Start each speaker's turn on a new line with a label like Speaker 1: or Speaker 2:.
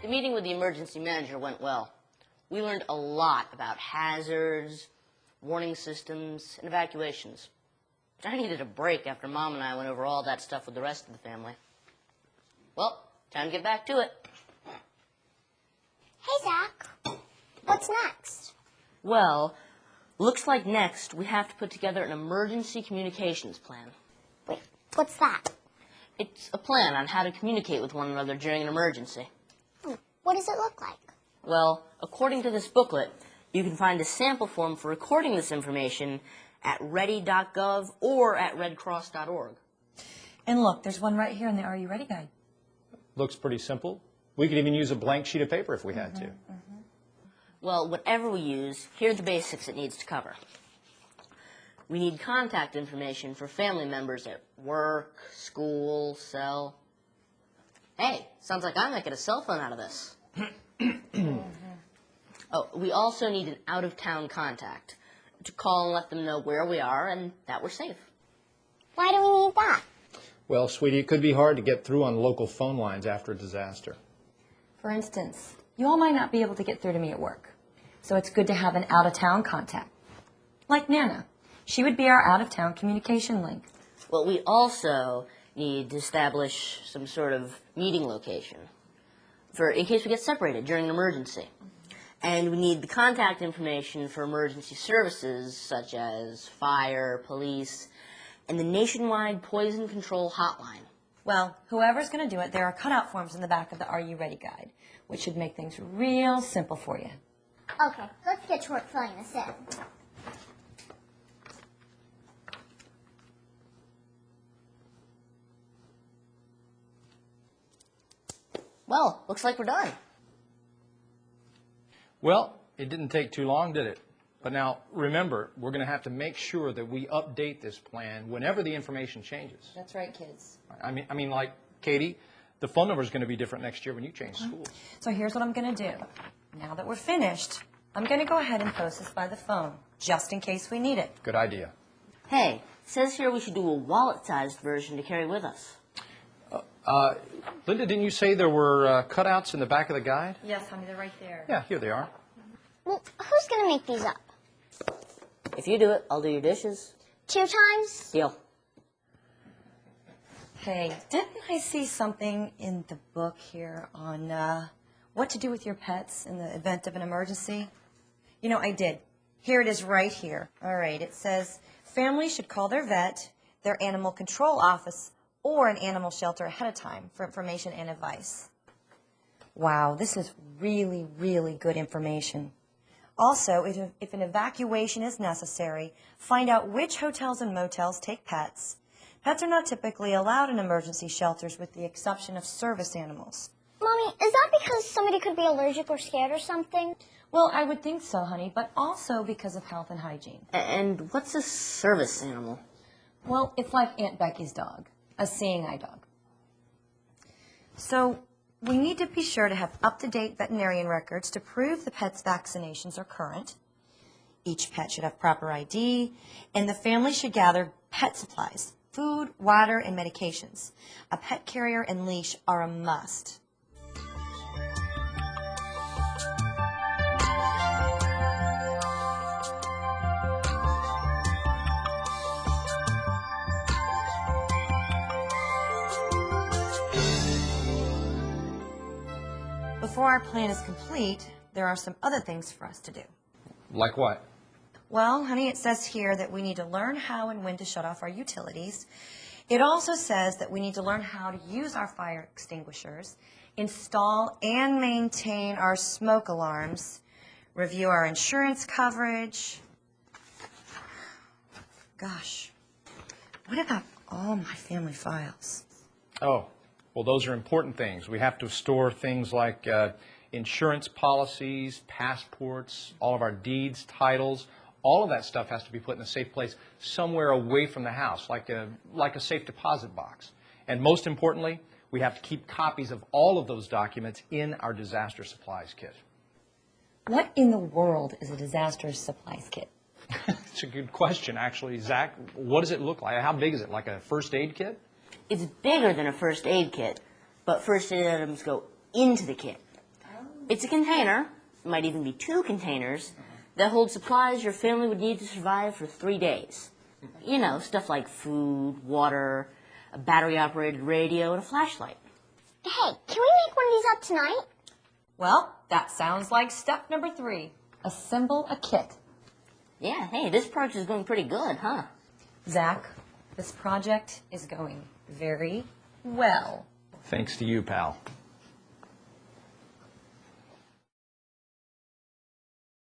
Speaker 1: The meeting with the emergency manager went well. We learned a lot about hazards, warning systems, and evacuations. I needed a break after Mom and I went over all that stuff with the rest of the family. Well, time to get back to it.
Speaker 2: Hey, Zach. What's next?
Speaker 1: Well, looks like next we have to put together an emergency communications plan.
Speaker 2: Wait, what's that?
Speaker 1: It's a plan on how to communicate with one another during an emergency.
Speaker 2: What does it look like?
Speaker 1: Well, according to this booklet, you can find a sample form for recording this information at ready.gov or at redcross.org.
Speaker 3: And look, there's one right here in the Are You Ready guide.
Speaker 4: Looks pretty simple. We could even use a blank sheet of paper if we had to.
Speaker 1: Well, whatever we use, here are the basics it needs to cover. We need contact information for family members at work, school, cell. Hey, sounds like I'm making a cell phone out of this. Oh, we also need an out-of-town contact to call and let them know where we are and that we're safe.
Speaker 2: Why do we need that?
Speaker 4: Well, sweetie, it could be hard to get through on local phone lines after a disaster.
Speaker 3: For instance, you all might not be able to get through to me at work, so it's good to have an out-of-town contact. Like Nana. She would be our out-of-town communication link.
Speaker 1: Well, we also need to establish some sort of meeting location in case we get separated during an emergency. And we need the contact information for emergency services such as fire, police, and the nationwide poison control hotline.
Speaker 3: Well, whoever's going to do it, there are cutout forms in the back of the Are You Ready guide, which should make things real simple for you.
Speaker 2: Okay, let's get to work filling this in.
Speaker 1: Well, looks like we're done.
Speaker 4: Well, it didn't take too long, did it? But now, remember, we're going to have to make sure that we update this plan whenever the information changes.
Speaker 3: That's right, kids.
Speaker 4: I mean, like, Katie, the phone number is going to be different next year when you change schools.
Speaker 3: So here's what I'm going to do. Now that we're finished, I'm going to go ahead and post this by the phone, just in case we need it.
Speaker 4: Good idea.
Speaker 1: Hey, it says here we should do a wallet-sized version to carry with us.
Speaker 4: Linda, didn't you say there were cutouts in the back of the guide?
Speaker 3: Yes, honey, they're right there.
Speaker 4: Yeah, here they are.
Speaker 2: Well, who's going to make these up?
Speaker 1: If you do it, I'll do your dishes.
Speaker 2: 2 times?
Speaker 1: Deal.
Speaker 3: Hey, didn't I see something in the book here on what to do with your pets in the event of an emergency? You know, I did. Here it is right here. All right, it says, families should call their vet, their animal control office, or an animal shelter ahead of time for information and advice. Wow, this is really, really good information. Also, if an evacuation is necessary, find out which hotels and motels take pets. Pets are not typically allowed in emergency shelters with the exception of service animals.
Speaker 2: Mommy, is that because somebody could be allergic or scared or something?
Speaker 3: Well, I would think so, honey, but also because of health and hygiene.
Speaker 1: And what's a service animal?
Speaker 3: Well, it's like Aunt Becky's dog, a seeing eye dog. So we need to be sure to have up-to-date veterinarian records to prove the pet's vaccinations are current. Each pet should have proper ID, and the family should gather pet supplies, food, water, and medications. A pet carrier and leash are a must. Before our plan is complete, there are some other things for us to do.
Speaker 4: Like what?
Speaker 3: Well, honey, it says here that we need to learn how and when to shut off our utilities. It also says that we need to learn how to use our fire extinguishers, install and maintain our smoke alarms, review our insurance coverage. Gosh, what about all my family files?
Speaker 4: Oh, well, those are important things. We have to store things like insurance policies, passports, all of our deeds, titles. All of that stuff has to be put in a safe place somewhere away from the house, like a safe deposit box. And most importantly, we have to keep copies of all of those documents in our disaster supplies kit.
Speaker 3: What in the world is a disaster supplies kit?
Speaker 4: It's a good question, actually. Zach, what does it look like? How big is it? Like a first aid kit?
Speaker 1: It's bigger than a first aid kit, but first aid items go into the kit. It's a container, it might even be 2 containers, that hold supplies your family would need to survive for 3 days. You know, stuff like food, water, a battery-operated radio, and a flashlight.
Speaker 2: Hey, can we make one of these up tonight?
Speaker 3: Well, that sounds like step number 3. Assemble a kit.
Speaker 1: Yeah, hey, this project is going pretty good, huh?
Speaker 3: Zach, this project is going very well.
Speaker 4: Thanks to you, pal.